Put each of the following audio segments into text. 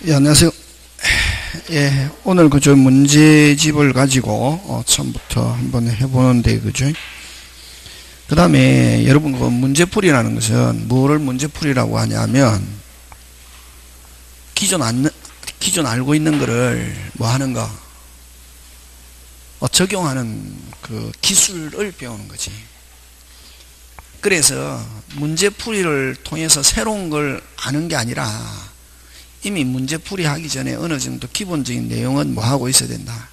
예, 안녕하세요. 예, 오늘 그저 문제집을 가지고 처음부터 한번 해보는데 그죠? 그 다음에 여러분 그 문제풀이라는 것은 뭐를 문제풀이라고 하냐면 기존 알고 있는 거를 뭐 하는 거 적용하는 그 기술을 배우는 거지. 그래서 문제풀이를 통해서 새로운 걸 아는 게 아니라 이미 문제풀이 하기 전에 어느 정도 기본적인 내용은 뭐 하고 있어야 된다.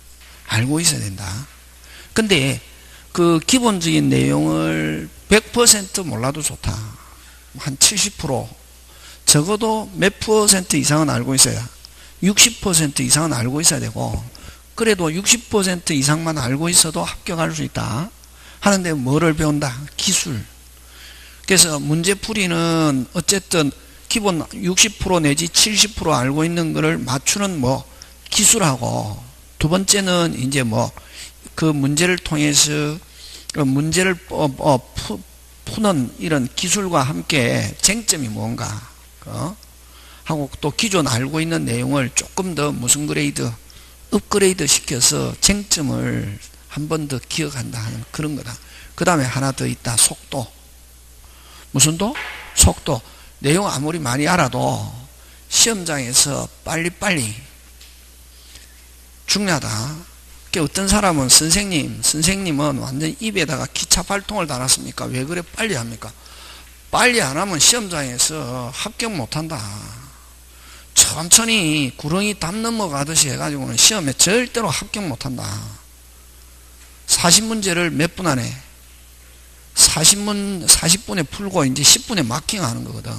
알고 있어야 된다. 근데 그 기본적인 내용을 100% 몰라도 좋다. 한 70% 적어도 몇 퍼센트 이상은 알고 있어야 60% 이상은 알고 있어야 되고 그래도 60% 이상만 알고 있어도 합격할 수 있다. 하는데 뭐를 배운다? 기술. 그래서 문제풀이는 어쨌든 기본 60% 내지 70% 알고 있는 거를 맞추는 뭐 기술하고 두 번째는 이제 뭐 그 문제를 통해서 문제를 푸는 이런 기술과 함께 쟁점이 뭔가 하고 또 기존 알고 있는 내용을 조금 더 무슨 그레이드 업그레이드 시켜서 쟁점을 한 번 더 기억한다 하는 그런 거다. 그 다음에 하나 더 있다. 속도. 무슨 도? 속도. 내용 아무리 많이 알아도 시험장에서 빨리빨리 중요하다. 어떤 사람은 선생님은 완전 입에다가 기차 발통을 달았습니까? 왜 그래 빨리 합니까? 빨리 안 하면 시험장에서 합격 못한다. 천천히 구렁이 담 넘어가듯이 해가지고는 시험에 절대로 합격 못한다. 40문제를 몇 분 안에 40분에 풀고 이제 10분에 마킹하는 거거든.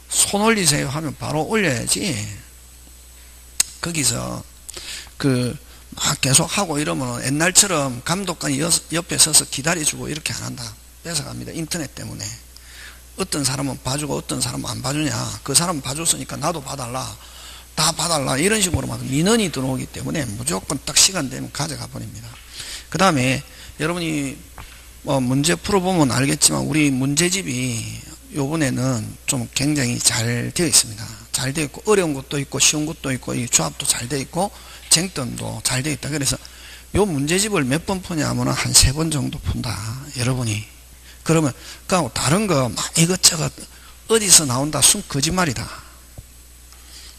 손 올리세요 하면 바로 올려야지. 거기서 막 계속 하고 이러면 옛날처럼 감독관이 옆에 서서 기다려주고 이렇게 안 한다. 뺏어갑니다. 인터넷 때문에. 어떤 사람은 봐주고 어떤 사람은 안 봐주냐. 그 사람은 봐줬으니까 나도 봐달라. 다 봐달라. 이런 식으로 막 민원이 들어오기 때문에 무조건 딱 시간 되면 가져가 버립니다. 그 다음에 여러분이 문제 풀어보면 알겠지만 우리 문제집이 요번에는 좀 굉장히 잘 되어 있습니다. 잘 되어 있고 어려운 것도 있고 쉬운 것도 있고 이 조합도 잘 되어 있고 쟁점도 잘 되어 있다. 그래서 요 문제집을 몇 번 푸냐면 한 3번 정도 푼다. 여러분이. 그러면 그하고 다른 거 막 이것저것 어디서 나온다 순 거짓말이다.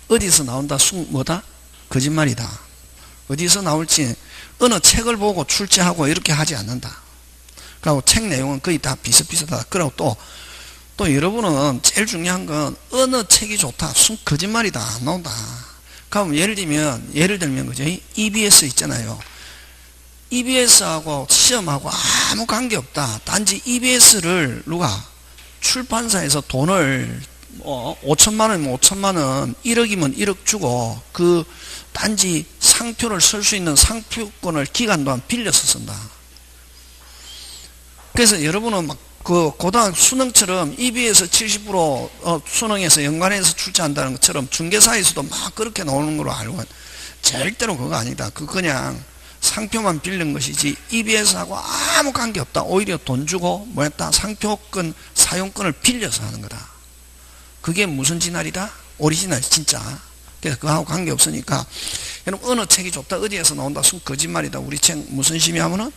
어디서 나온다 순 뭐다? 거짓말이다. 어디서 나올지 어느 책을 보고 출제하고 이렇게 하지 않는다. 그리고 책 내용은 거의 다 비슷비슷하다. 그리고 또 여러분은 제일 중요한 건 어느 책이 좋다. 순 거짓말이다. 안 나온다. 그럼 예를 들면 그죠? EBS 있잖아요. EBS하고 시험하고 아무 관계 없다. 단지 EBS를 누가 출판사에서 돈을 5천만 원이면 5천만 원, 1억이면 1억 주고 그 단지 상표를 쓸 수 있는 상표권을 기간 동안 빌려서 쓴다. 그래서 여러분은 막 고등학교 수능처럼 EBS 70% 수능에서 연관해서 출제한다는 것처럼 중개사에서도 막 그렇게 나오는 걸로 알고 절대로 그거 아니다. 그냥 상표만 빌린 것이지 EBS하고 아무 관계 없다. 오히려 돈 주고 뭐였다? 상표권 사용권을 빌려서 하는 거다. 그게 무슨 진알이다? 오리지널 진짜. 그래서 그거하고 관계 없으니까 여러분 어느 책이 좋다 어디에서 나온다 순 거짓말이다. 우리 책 무슨 심의하면은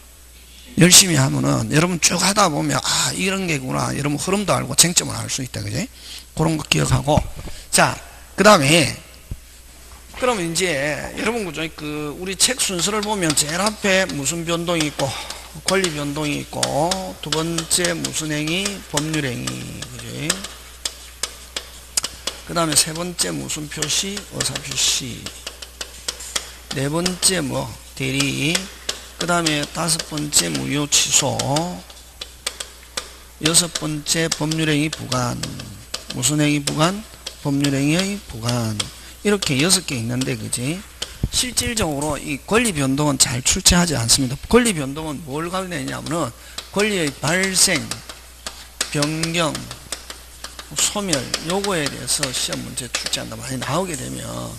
열심히 하면은 여러분 쭉 하다 보면 이런 게구나. 여러분 흐름도 알고 쟁점을 알 수 있다. 그지? 그런 거 기억하고. 자, 그 다음에 그러면 이제 여러분 그죠? 우리 책 순서를 보면 제일 앞에 무슨 변동이 있고 권리 변동이 있고 두 번째 무슨 행위 법률 행위. 그지? 그 다음에 세 번째 무슨 표시 의사 표시. 네 번째 뭐 대리. 그 다음에 다섯 번째 무효 취소. 여섯 번째 법률행위 부관. 무슨 행위 부관? 법률행위의 부관. 이렇게 6개 있는데 그지? 실질적으로 이 권리 변동은 잘 출제하지 않습니다. 권리 변동은 뭘 관련했냐면은 권리의 발생, 변경, 소멸 요거에 대해서 시험 문제 출제한다 많이 나오게 되면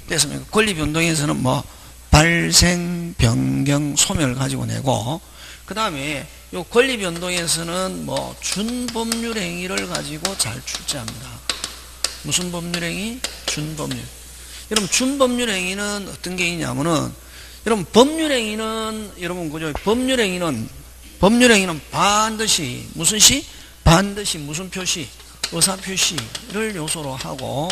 그래서 권리 변동에서는 뭐 발생, 변경, 소멸 가지고 내고 그 다음에 요 권리 변동에서는 뭐 준법률 행위를 가지고 잘 출제합니다. 무슨 법률행위? 준법률. 여러분 준법률행위는 어떤 게 있냐면은 여러분 법률행위는 여러분 그죠? 법률행위는 반드시 무슨 시? 반드시 무슨 표시? 의사표시를 요소로 하고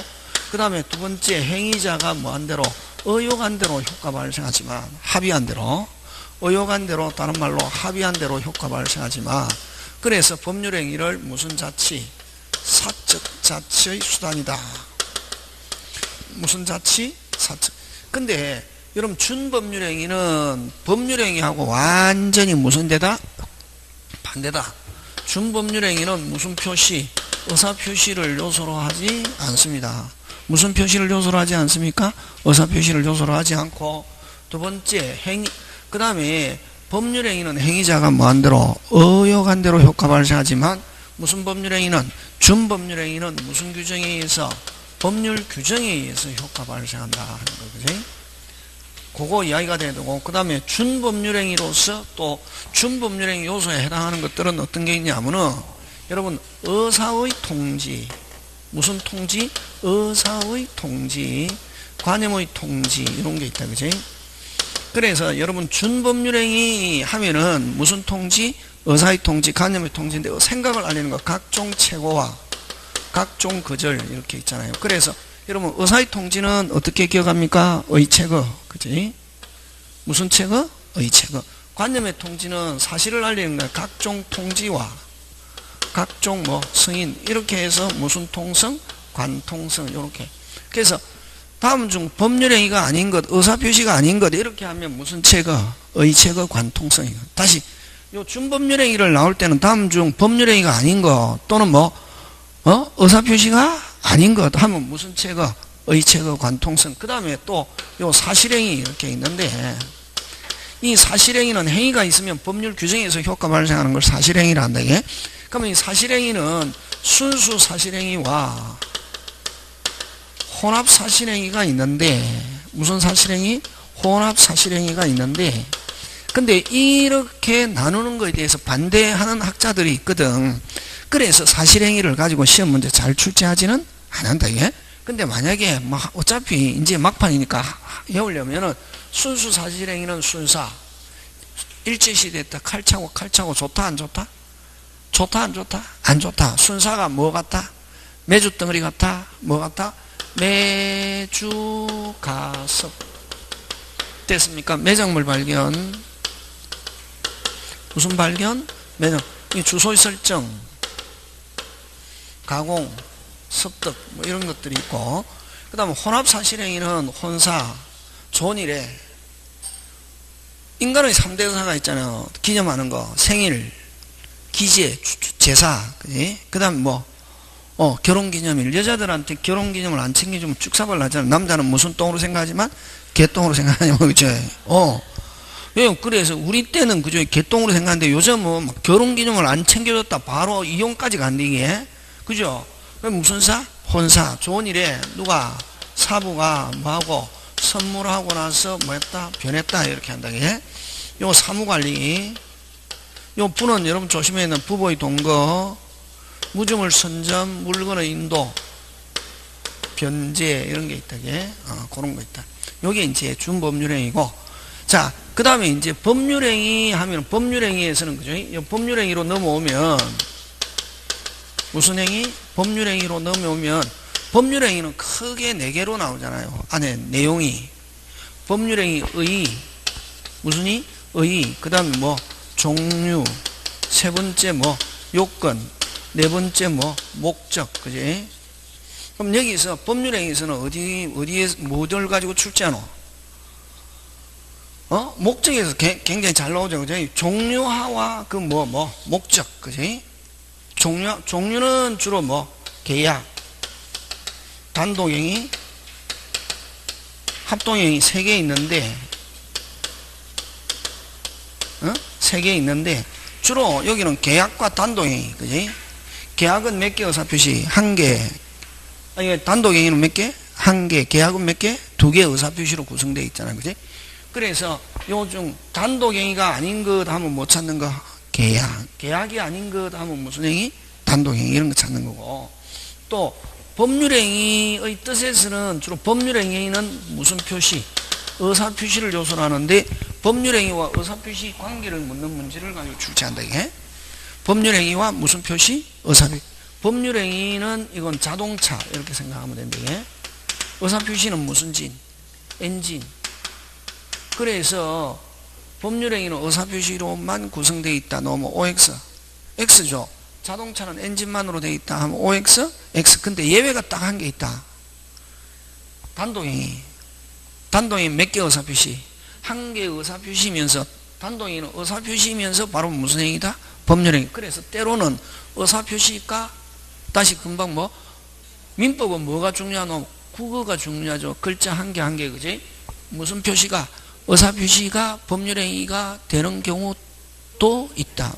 그 다음에 두 번째 행위자가 뭐한 대로 의욕한 대로 효과 발생하지만 합의한 대로 의욕한 대로 다른 말로 합의한 대로 효과 발생하지만 그래서 법률행위를 무슨 자치? 사적 자치의 수단이다. 무슨 자치? 사적. 근데 여러분 준법률행위는 법률행위하고 완전히 무슨 데다? 반대다. 준법률행위는 무슨 표시? 의사표시를 요소로 하지 않습니다. 무슨 표시를 요소로 하지 않습니까? 의사표시를 요소로 하지 않고 두 번째 행위 그 다음에 법률행위는 행위자가 뭐한 대로 의욕한 대로 효과 발생하지만 무슨 법률행위는 준법률행위는 무슨 규정에 의해서 법률 규정에 의해서 효과 발생한다 하는 거지. 그거 이야기가 돼야 되고 그 다음에 준법률행위로서 또 준법률행위 요소에 해당하는 것들은 어떤 게 있냐면은 여러분 의사의 통지 무슨 통지? 의사의 통지 관념의 통지 이런 게 있다 그지? 그래서 여러분 준법률행위 하면은 무슨 통지? 의사의 통지 관념의 통지인데 생각을 알리는 거 각종 체고와 각종 거절 이렇게 있잖아요. 그래서 여러분 의사의 통지는 어떻게 기억합니까? 의체거 그지? 무슨 체거? 의체거. 관념의 통지는 사실을 알리는 거야. 각종 통지와 각종 뭐 승인 이렇게 해서 무슨 통성? 관통성 이렇게. 그래서 다음 중 법률행위가 아닌 것, 의사표시가 아닌 것 이렇게 하면 무슨 체거? 의체거 관통성이고. 다시 요 준법률행위를 나올 때는 다음 중 법률행위가 아닌 것 또는 뭐 의사표시가 아닌 것 하면 무슨 체거? 의체거 관통성. 그 다음에 또 요 사실행위 이렇게 있는데 이 사실행위는 행위가 있으면 법률 규정에서 효과 발생하는 걸 사실행위라 한다. 이게. 그러면 이 사실행위는 순수 사실행위와 혼합 사실행위가 있는데 무슨 사실행위? 혼합 사실행위가 있는데 근데 이렇게 나누는 것에 대해서 반대하는 학자들이 있거든. 그래서 사실행위를 가지고 시험 문제 잘 출제하지는 않는다. 이게. 근데 만약에 어차피 이제 막판이니까 해오려면은 순수 사실행위는 순사 일제시 됐다 칼차고 좋다 안 좋다? 좋다 안 좋다? 안 좋다. 순사가 뭐 같다? 매주 덩어리 같다? 뭐 같다? 매주 가섭 됐습니까? 매장물 발견 무슨 발견? 매장 주소의 설정 가공 습득 뭐 이런 것들이 있고 그 다음에 혼합사실행위는 혼사 존일에 인간의 3대 의사가 있잖아요. 기념하는 거 생일 기재 제사 그 다음에 뭐 결혼기념일 여자들한테 결혼기념을 안 챙겨주면 축사발 나잖아. 남자는 무슨 똥으로 생각하지만 개똥으로 생각하냐고 그죠? 그래서 우리 때는 그죠 개똥으로 생각하는데 요즘은 막 결혼기념을 안 챙겨줬다 바로 이혼까지 간대 이게 그죠? 무슨 사? 혼사. 좋은 일에 누가 사부가 뭐하고 선물하고 나서 뭐했다? 변했다 이렇게 한다. 요 사무관리 요 부는 여러분 조심해야 되는 부보의 동거 무증을 선점 물건의 인도 변제 이런 게 있다. 그런 거 있다. 요게 이제 준법률행위고 자 그 다음에 이제 법률행위 하면 법률행위에서는 그죠? 요 법률행위로 넘어오면 무슨 행위? 법률행위로 넘어오면 법률행위는 크게 4개로 나오잖아요. 안에 내용이 법률행위 의 무슨 의? 의 그 다음에 뭐 종류 세 번째 뭐 요건 네 번째 뭐 목적 그지? 그럼 여기서 법률행위에서는 어디에 뭐를 가지고 출제하노? 목적에서 굉장히 잘 나오죠. 그지? 종류하와 그 목적 그지? 종류는 주로 뭐 계약 단독행위 합동행위 3개 있는데 3개 있는데 주로 여기는 계약과 단독행위 그지? 계약은 몇 개 의사표시? 1개. 단독행위는 몇 개? 1개. 계약은 몇 개? 2개 의사표시로 구성되어 있잖아요. 그지? 그래서 요중 단독행위가 아닌 것 하면 뭐 찾는 거? 계약. 계약이 아닌 것 하면 무슨 행위? 단독행위 이런 거 찾는 거고 또 법률행위의 뜻에서는 주로 법률행위는 무슨 표시? 의사표시를 요소로 하는데 법률행위와 의사표시 관계를 묻는 문제를 가지고 출제한다. 이게 법률행위와 무슨 표시? 의사표시. 법률행위는 이건 자동차 이렇게 생각하면 된다. 이게 의사표시는 무슨 진? 엔진. 그래서 법률행위는 의사표시로만 구성되어 있다. 넣으면 OX. X죠. 자동차는 엔진만으로 되어 있다 하면 OX, X. 근데 예외가 딱 한 개 있다. 단독행위. 단독행위 몇 개 의사표시? 한 개 의사표시면서 단독행위는 의사표시면서 바로 무슨 행위다? 법률행위. 그래서 때로는 의사표시가 다시 금방 뭐 민법은 뭐가 중요하노? 국어가 중요하죠. 글자 한 개 한 개 그지? 무슨 표시가? 의사표시가 법률행위가 되는 경우도 있다.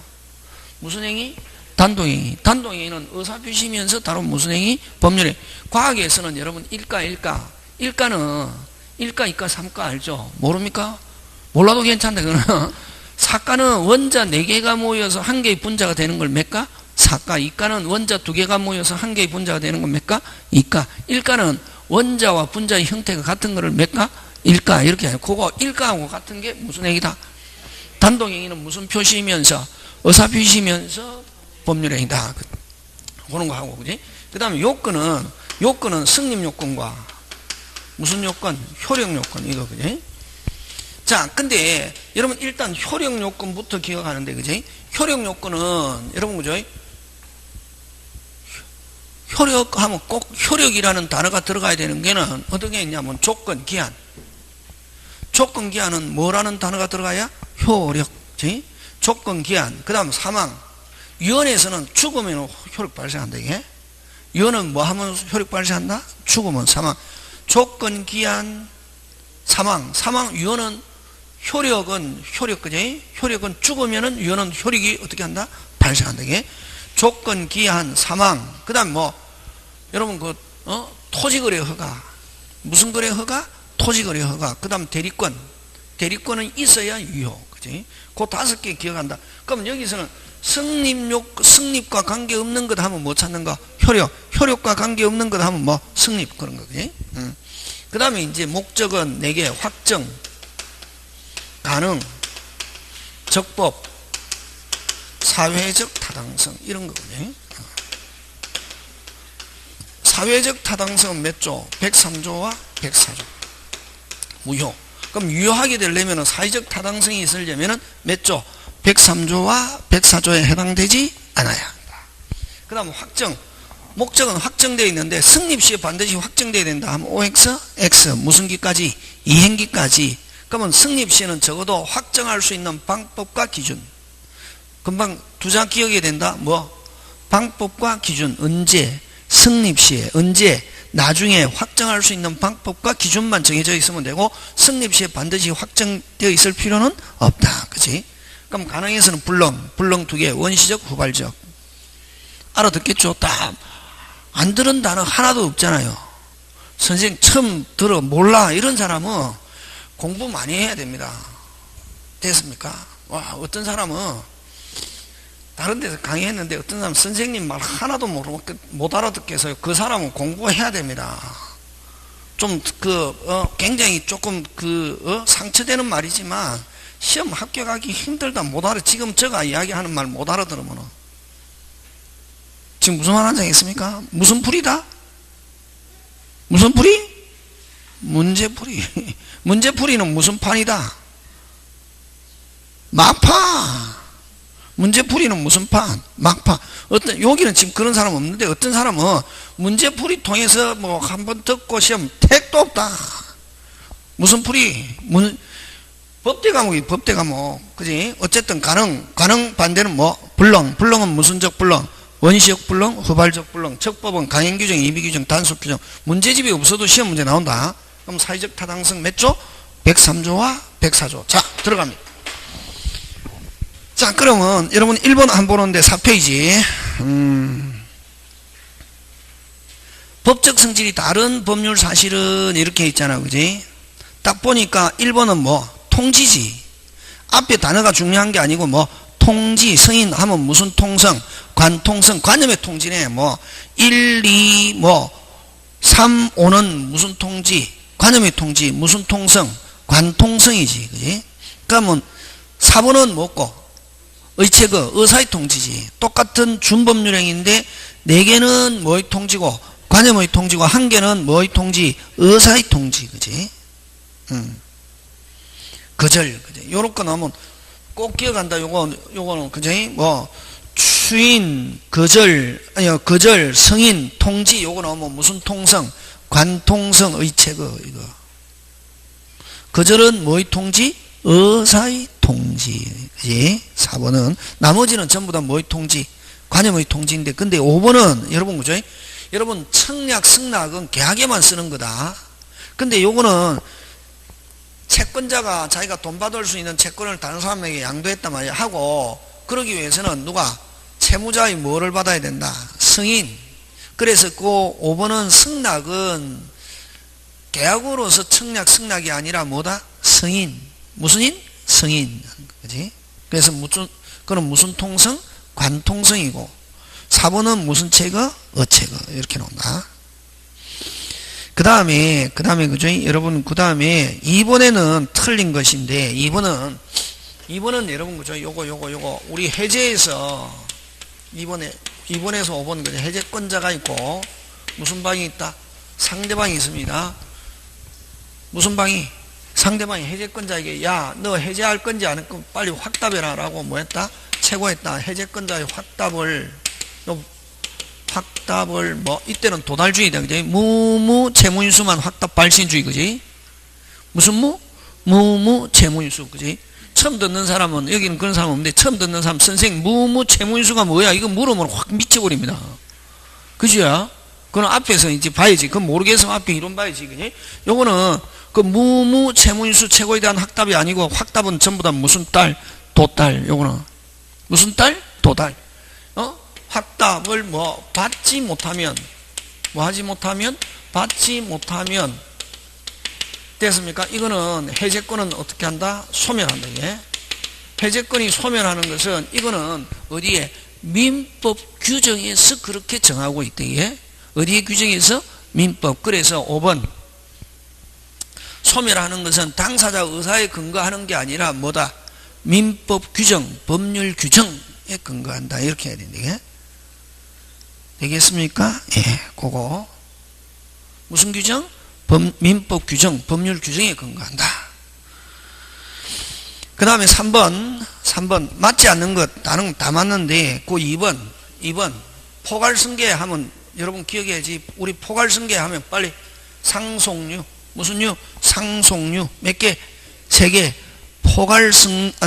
무슨 행위? 단독행위. 단독행위는 의사표시면서 다른 무슨 행위? 법률행위. 과학에서는 여러분 일가는 일가, 이가, 삼가 알죠? 모릅니까? 몰라도 괜찮다. 그거는 사가는 원자 4개가 모여서 한 개의 분자가 되는 걸 몇 가? 사가. 이가는 원자 2개가 모여서 한 개의 분자가 되는 건 몇 가? 이가. 일가는 원자와 분자의 형태가 같은 거를 몇 가? 일가. 이렇게 해요. 그거 일가하고 같은 게 무슨 행위다? 단독행위는 무슨 표시면서? 의사표시면서 법률행위다. 그런 거 하고, 그지? 그 다음에 요건은 승립요건과 무슨 요건? 효력요건. 이거, 그지? 자, 근데 여러분 일단 효력요건부터 기억하는데, 그지? 효력요건은 여러분, 그죠? 효력하면 꼭 효력이라는 단어가 들어가야 되는 게는 어떻게 있냐면 조건, 기한. 조건, 기한은 뭐라는 단어가 들어가야? 효력. 그지? 조건, 기한. 그 다음 사망. 유언에서는 죽으면 효력 발생한다. 이게 유언은 뭐 하면 효력 발생한다? 죽으면 사망. 조건, 기한, 사망. 유언은 효력은 효력, 그지? 효력은 죽으면은 유언은 효력이 어떻게 한다? 발생한다. 이게 조건, 기한, 사망. 그 다음 뭐 여러분 토지거래 허가. 무슨 거래 허가? 토지거래 허가. 그 다음 대리권은 있어야 유효, 그지? 그 5개 기억한다. 그럼 여기서는 승립과 관계없는 것 하면 뭐 찾는 거? 효력과 관계없는 것 하면 뭐? 승립. 그런 거, 그지? 그 다음에 이제 목적은 4개. 확정, 가능, 적법, 사회적 타당성. 이런 거거든요. 사회적 타당성은 몇 조? 103조와 104조. 무효. 그럼 유효하게 되려면 사회적 타당성이 있으려면 몇 조? 103조와 104조에 해당되지 않아야 한다. 그 다음 확정. 목적은 확정되어 있는데 승립시에 반드시 확정되어야 된다 하면 OX, X. 무슨 기까지? 이행기까지. 그러면 승립시에는 적어도 확정할 수 있는 방법과 기준. 금방 2장 기억해야 된다. 뭐? 방법과 기준. 언제? 승립시에. 언제? 나중에 확정할 수 있는 방법과 기준만 정해져 있으면 되고 승립시에 반드시 확정되어 있을 필요는 없다. 그치? 그럼 가능해서는 불능 2개. 원시적, 후발적. 알아듣겠죠? 딱 안 들은 단어 하나도 없잖아요. 선생님 처음 들어 몰라 이런 사람은 공부 많이 해야 됩니다. 됐습니까? 와, 어떤 사람은 다른 데서 강의했는데 어떤 사람은 선생님 말 하나도 못 알아듣게 해서요. 그 사람은 공부해야 됩니다. 좀 굉장히 조금 상처되는 말이지만 시험 합격하기 힘들다. 못 알아. 지금 제가 이야기하는 말 못 알아들으면 지금 무슨 말 한지 알겠습니까? 무슨 풀이다? 무슨 풀이? 문제풀이. 문제풀이는 무슨 판이다? 막판. 문제풀이는 무슨 판? 막판. 여기는 지금 그런 사람 없는데 어떤 사람은 문제풀이 통해서 뭐 한번 듣고 시험 택도 없다. 무슨 풀이? 법대 과목. 그지? 어쨌든 가능 반대는 뭐? 불능은 무슨적 불능? 원시적 불능, 후발적 불능. 적법은 강행규정, 임의규정, 단속규정. 문제집이 없어도 시험 문제 나온다. 그럼 사회적 타당성 몇 조? 103조와 104조. 자, 들어갑니다. 자, 그러면 여러분 1번 안 보는데 4페이지. 법적 성질이 다른 법률 사실은 이렇게 있잖아. 그지? 딱 보니까 1번은 뭐? 통지지. 앞에 단어가 중요한 게 아니고 뭐? 통지, 성인 하면 무슨 통성? 관통성, 관념의 통지네. 뭐 1, 2, 뭐 3, 5는 무슨 통지? 관음의 통지, 무슨 통성? 관통성이지, 그지? 그러면 4번은 뭐고? 의체거, 의사의 통지지. 똑같은 준법률행인데 4개는 뭐의 통지고, 관음의 통지고, 1개는 뭐의 통지? 의사의 통지, 그지? 거절, 그지? 요런 거 나오면 꼭 기억한다. 요거는, 그지? 뭐, 추인, 거절, 거절, 성인, 통지, 요거 나오면 무슨 통성? 관통성, 의체거, 이거. 거절은 뭐의 통지? 의사의 통지. 그지? 4번은. 나머지는 전부 다 뭐의 통지? 관음의 통지인데, 근데 5번은, 여러분, 그죠? 여러분, 청약, 승낙은 계약에만 쓰는 거다. 근데 요거는 채권자가 자기가 돈 받을 수 있는 채권을 다른 사람에게 양도했단 말이야. 하고, 그러기 위해서는 누가? 채무자의 뭐를 받아야 된다? 승인. 그래서 그 5번은 승낙은 계약으로서 청약, 승낙이 아니라 뭐다? 승인. 무슨 인? 승인. 그지? 그래서 그는 무슨 통성? 관통성이고, 4번은 무슨 체거? 어체거. 이렇게 나온다. 그 다음에, 그죠? 여러분, 그 다음에 2번에는 틀린 것인데, 2번은 여러분, 그죠? 요거, 우리 해제에서, 2번에서 5번, 그죠? 해제권자가 있고, 무슨 방이 있다? 상대방이 있습니다. 무슨 방이? 상대방이 해제권자에게, 야, 너 해제할 건지 안 할 건지 빨리 확답해라. 라고 뭐 했다? 최고했다. 해제권자의 확답을 뭐, 이때는 도달주의다. 그지? 무무 채무인수만 확답 발신주의. 그지? 무슨 무무 채무인수. 그지? 처음 듣는 사람은, 여기는 그런 사람 없는데, 처음 듣는 사람, 선생님, 무무 채무인수가 뭐야? 이거 물으면 확 미쳐버립니다. 그지야? 그건 앞에서 이제 봐야지. 그건 모르겠으면 앞에 이론 봐야지. 그지? 요거는, 그 무무 채무인수 최고에 대한 확답이 아니고, 확답은 전부 다 무슨 딸? 도딸. 요거는. 무슨 딸? 도달. 확답을 뭐 받지 못하면 받지 못하면 됐습니까? 이거는 해제권은 어떻게 한다? 소멸한다. 이게. 해제권이 소멸하는 것은 이거는 어디에? 민법 규정에서 그렇게 정하고 있다. 이게. 어디에 규정에서? 민법. 그래서 5번 소멸하는 것은 당사자 의사에 근거하는 게 아니라 뭐다? 민법 규정, 법률 규정에 근거한다. 이렇게 해야 된다. 이게. 되겠습니까? 예, 그거. 무슨 규정? 민법 규정, 법률 규정에 근거한다. 그 다음에 3번. 맞지 않는 것, 나는 다 맞는데, 그 2번. 포괄승계 하면, 여러분 기억해야지. 우리 포괄승계 하면 빨리 상속류. 무슨 류? 상속류. 몇 개? 3개.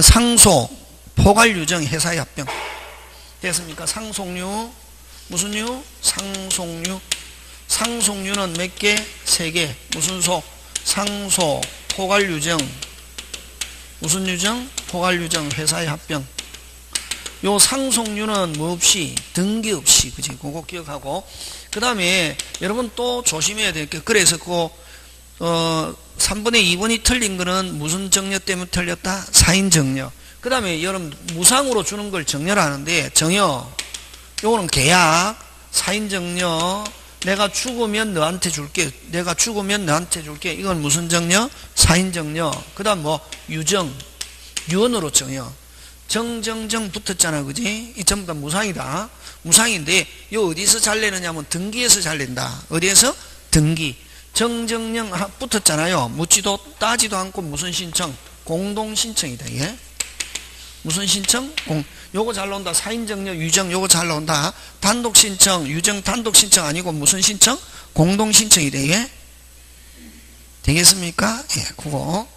상속, 포괄유정, 회사의 합병. 됐습니까? 상속류. 무슨 류? 상속류. 상속류는 몇 개? 3개. 무슨 속? 상속, 포괄유정. 무슨 유정? 포괄유정, 회사의 합병. 요 상속류는 뭐 없이? 등기 없이. 그지? 그거 기억하고. 그 다음에 여러분 또 조심해야 될 게, 그래서 3번에 2번이 틀린 거는 무슨 정려 때문에 틀렸다? 사인정려. 그 다음에 여러분 무상으로 주는 걸 정려를 하는데, 정여. 요거는 계약, 사인정려, 내가 죽으면 너한테 줄게. 이건 무슨 정려? 사인정려. 그 다음 뭐? 유정. 유언으로 정여. 정정정 붙었잖아. 그지? 이 전부 다 무상이다. 무상인데, 요 어디서 잘 내느냐면 등기에서 잘 낸다. 어디에서? 등기. 정정령 붙었잖아요. 묻지도 따지도 않고 무슨 신청? 공동신청이다. 이게. 무슨 신청? 요거 잘 나온다. 사인정려, 유정, 요거 잘 나온다. 단독신청, 유정 단독신청 아니고 무슨 신청? 공동신청이다. 이게. 되겠습니까? 예, 그거.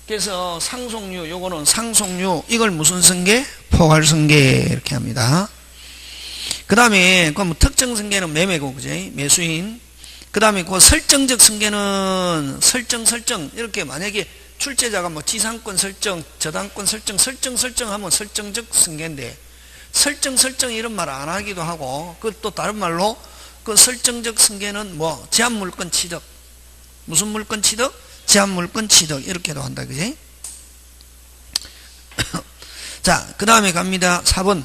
그래서 상속류, 요거는 상속류, 이걸 무슨 승계? 포괄승계, 이렇게 합니다. 그 다음에, 뭐 특정승계는 매매고, 그지? 매수인. 그 다음에 그 설정적 승계는 설정, 이렇게 만약에 출제자가 뭐 지상권 설정, 저당권 설정 하면 설정적 승계인데, 설정 이런 말 안 하기도 하고, 그것도 다른 말로 그 설정적 승계는 뭐 제한물권 취득. 무슨 물권 취득? 제한물권 취득. 이렇게도 한다. 그지? 자, 그 다음에 갑니다. 4번.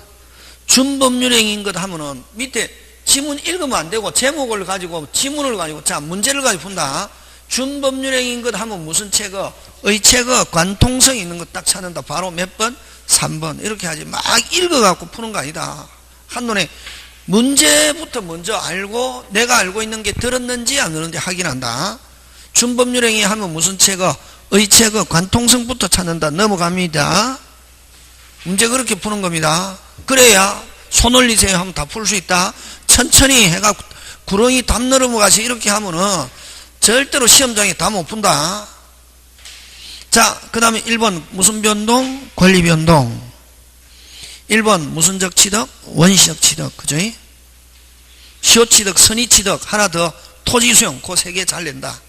준법률행인 것 하면은 밑에 지문 읽으면 안 되고 제목을 가지고 지문을 가지고 자 문제를 가지고 푼다. 준법률행위인 것 하면 무슨 체거? 의체거 관통성 있는 것 딱 찾는다. 바로 몇 번? 3번. 이렇게 하지 막 읽어갖고 푸는 거 아니다. 한눈에 문제부터 먼저 알고 내가 알고 있는 게 들었는지 안 들었는지 확인한다. 준법률행위 하면 무슨 체거? 의체거 관통성부터 찾는다. 넘어갑니다. 문제 그렇게 푸는 겁니다. 그래야 손 올리세요 하면 다 풀 수 있다. 천천히 해가 구렁이 담 넘어가시 이렇게 하면은 절대로 시험장에 다 못 푼다. 자, 그 다음에 1번 무슨 변동? 권리 변동. 1번 무슨적 취득? 원시적 취득. 그죠? 시효 취득, 선의 취득, 하나 더 토지 수용. 그 세 개 잘 낸다.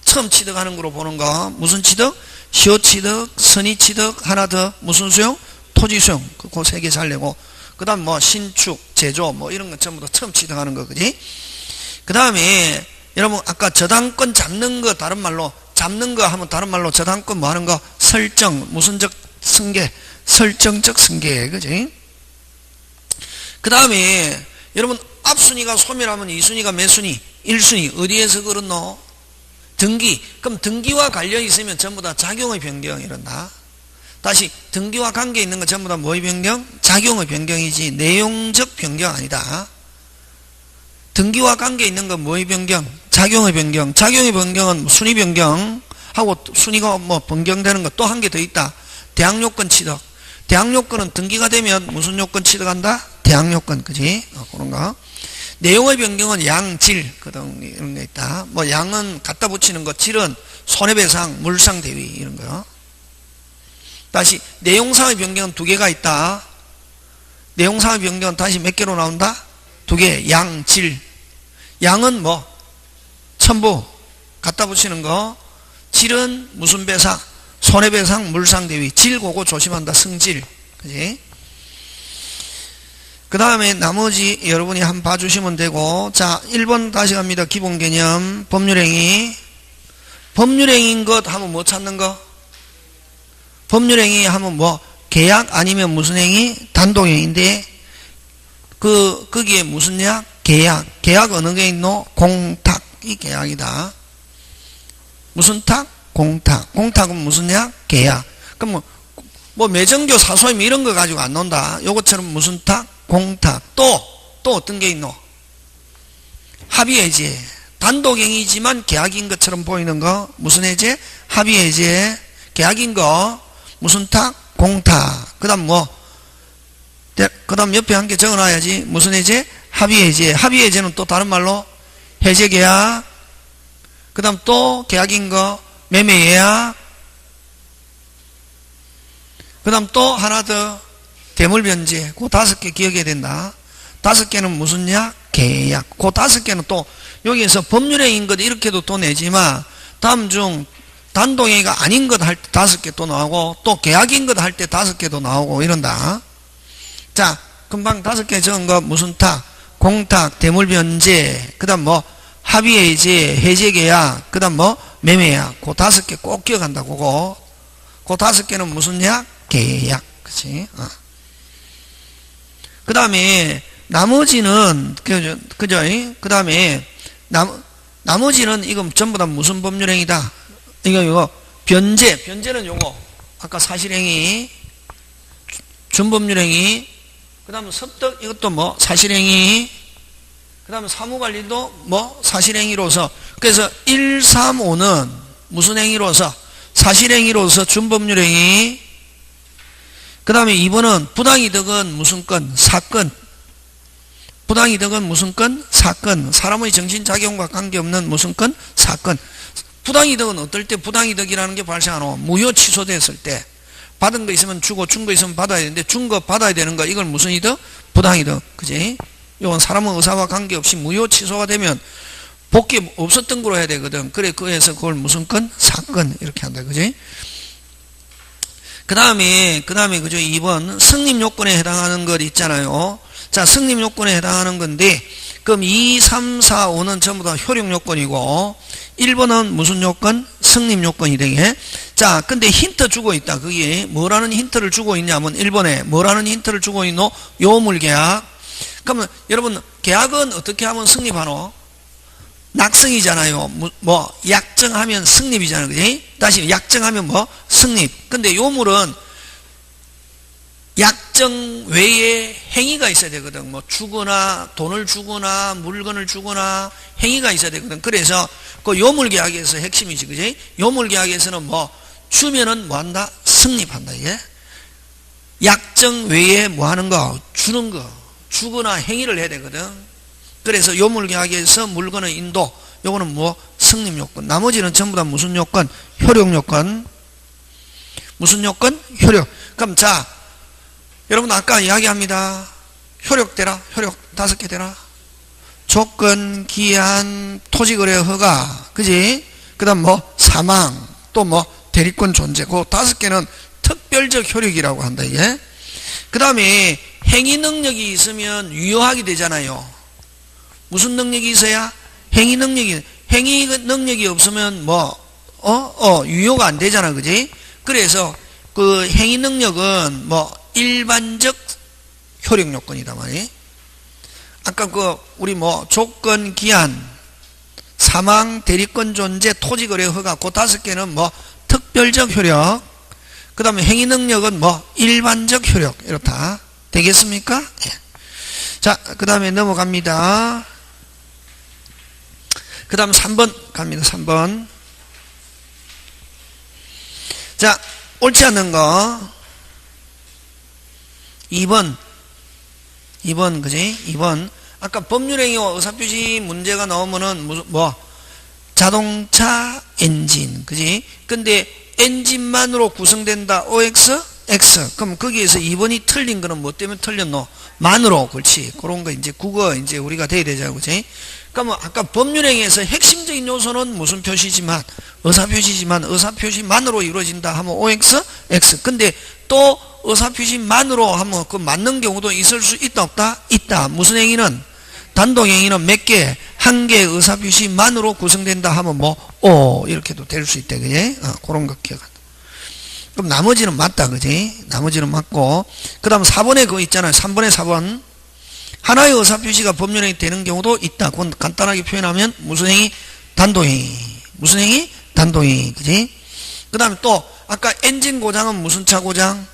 처음 취득하는 거로 보는 거 무슨 취득? 시효 취득, 선의 취득, 하나 더 무슨 수용? 토지 수용. 그 세 개 잘 내고 그 다음 뭐 신축, 제조 뭐 이런 거 전부 다 처음 취득하는 거. 그지? 그 다음에 여러분 아까 저당권 잡는 거 다른 말로 잡는 거 하면 다른 말로 저당권 뭐 하는 거? 설정, 무슨적 승계, 설정적 승계. 그지? 그 다음에 여러분 앞순위가 소멸하면 2순위가 몇 순위? 1순위. 어디에서 그렇노? 등기. 그럼 등기와 관련이 있으면 전부 다 작용의 변경 이런다. 다시 등기와 관계 있는 거 전부 다 뭐의 변경? 작용의 변경이지 내용적 변경 아니다. 등기와 관계 있는 건 뭐의 변경? 작용의 변경. 작용의 변경은 순위 변경 하고 순위가 뭐 변경되는 거 또 한 개 더 있다. 대항요건 취득. 대항요건은 등기가 되면 무슨 요건 취득한다? 대항요건. 그지? 그런 거. 내용의 변경은 양, 질 그런 이런 게 있다. 뭐 양은 갖다 붙이는 거, 질은 손해배상, 물상 대위 이런 거요. 다시 내용상의 변경은 두 개가 있다. 내용상의 변경은 다시 몇 개로 나온다? 두 개. 양, 질. 양은 뭐 첨부 갖다 붙이는 거. 질은 무슨 배상? 손해배상, 물상대위. 질 그거 조심한다. 승질. 그지? 그 다음에 나머지 여러분이 한번 봐주시면 되고. 자, 1번 다시 갑니다. 기본 개념. 법률행위. 법률행위인 것 하면 뭐 찾는 거? 법률행위 하면 뭐 계약 아니면 무슨 행위? 단독행위인데 거기에 무슨 약? 계약. 계약 어느 게 있노? 공탁. 이 계약이다. 무슨 탁? 공탁. 공탁은 무슨 약? 계약. 그럼 뭐 매정교 사소임 이런 거 가지고 안 논다. 요것처럼 무슨 탁? 공탁. 또 어떤 게 있노? 합의해제. 단독행위지만 계약인 것처럼 보이는 거 무슨 해제? 합의해제. 계약인 거 무슨 탁? 공탁. 그 다음 뭐? 그 다음 옆에 한 개 적어놔야지. 무슨 해제? 합의해제. 합의해제는 또 다른 말로 해제계약. 그 다음 또 계약인 거 매매예약. 그 다음 또 하나 더 대물변제. 그 5개 기억해야 된다. 5개는 무슨 약? 계약. 그 5개는 또 여기에서 법률행위인 것 이렇게도 또 내지만 다음 중 단독행위가 아닌 것 할 때 5개 또 나오고 또 계약인 것 할 때 5개도 나오고 이런다. 자, 금방 5개 적은 거 무슨 탁? 공탁, 대물변제, 그 다음 뭐 합의해제, 해제계약, 그 다음 뭐 매매약. 그 5개 꼭 기억한다. 그거. 그 5개는 무슨 약? 계약. 그치? 그 다음에 나머지는 그죠? 그 다음에 나머지는 이건 전부 다 무슨 법률행위다? 이거 변제. 변제는 요거 아까 사실행위, 준법률행위, 그 다음에 섭득 이것도 뭐 사실행위, 그 다음에 사무관리도 뭐 사실행위로서. 그래서 1, 3, 5는 무슨 행위로서? 사실행위로서 준법률행위. 그 다음에 2번은 부당이득은 무슨 건? 사건. 부당이득은 무슨 건? 사건. 사람의 정신작용과 관계없는 무슨 건? 사건. 부당이득은 어떨 때 부당이득이라는 게 발생하노? 무효 취소됐을 때. 받은 거 있으면 주고 준 거 있으면 받아야 되는데 준 거 받아야 되는 거 이걸 무슨 이득? 부당이득. 그지? 이건 사람의 의사와 관계없이 무효 취소가 되면 복귀 없었던 거로 해야 되거든. 그래 그래서 그걸 무슨 건? 사건. 이렇게 한다. 그지? 그 다음에 그죠? 2번 승립요건에 해당하는 것 있잖아요. 자, 승립요건에 해당하는 건데 그럼 2, 3, 4, 5는 전부 다 효력요건이고 1번은 무슨 요건? 승립요건이 되게. 자, 근데 힌트 주고 있다. 그게 뭐라는 힌트를 주고 있냐면 1번에 뭐라는 힌트를 주고 있노? 요물계약. 그러면 여러분 계약은 어떻게 하면 성립하노? 낙성이잖아요. 뭐 약정하면 성립이잖아요. 그지? 다시 약정하면 뭐 성립. 근데 요물은 약정 외에 행위가 있어야 되거든. 뭐 주거나 돈을 주거나 물건을 주거나 행위가 있어야 되거든. 그래서 그 요물계약에서 핵심이지. 그지? 요물계약에서는 뭐 주면은 뭐 한다? 성립한다. 이게 약정 외에 뭐 하는 거? 주는 거. 주거나 행위를 해야 되거든. 그래서 요물계약에서 물건의 인도, 요거는 뭐 성립 요건. 나머지는 전부 다 무슨 요건? 효력 요건. 무슨 요건? 효력. 그럼 자, 여러분 아까 이야기합니다. 효력 되라. 효력 5개 되라. 조건, 기한, 토지거래 허가, 그지? 그 다음 뭐 사망, 또 뭐 대리권 존재. 그 5개는 특별적 효력이라고 한다 이게. 그 다음에 행위 능력이 있으면 유효하게 되잖아요. 무슨 능력이 있어야? 행위 능력이 없으면 뭐 유효가 안 되잖아. 그지? 그래서 그 행위 능력은 뭐 일반적 효력 요건이다 말이. 아까 그 우리 뭐 조건, 기한, 사망, 대리권 존재, 토지거래 허가 그 5개는 뭐 특별적 효력. 그 다음에 행위 능력은 뭐 일반적 효력. 이렇다. 되겠습니까? 예. 자, 그 다음에 넘어갑니다. 그 다음 3번 갑니다. 3번. 자, 옳지 않는 거 2번 그지? 2번 아까 법률행위와 의사표시 문제가 나오면은 무슨 뭐 자동차 엔진 그지? 근데 엔진만으로 구성된다. OX X. 그럼 거기에서 2번이 틀린 거는 뭐 때문에 틀렸노? 만으로. 그렇지. 그런 거 이제 국어 이제 우리가 돼야 되잖아. 그지? 그러면 아까 법률행위에서 핵심적인 요소는 무슨 표시지만 의사표시지만 의사표시만으로 이루어진다 하면 OX X. 근데 또 의사표시만으로 하면 그 맞는 경우도 있을 수 있다 없다? 있다. 무슨 행위는? 단독행위는 몇 개? 한 개의 의사표시만으로 구성된다 하면 뭐 O 이렇게도 될 수 있다. 그지? 그런 거 기억한다. 그럼 나머지는 맞다. 그지? 나머지는 맞고 그 다음 4번에 그거 있잖아요. 3번에 4번 하나의 의사표시가 법률행위 되는 경우도 있다. 그건 간단하게 표현하면 무슨 행위? 단독행위. 무슨 행위? 단독행위. 그지? 그 다음에 또 아까 엔진 고장은 무슨 차 고장?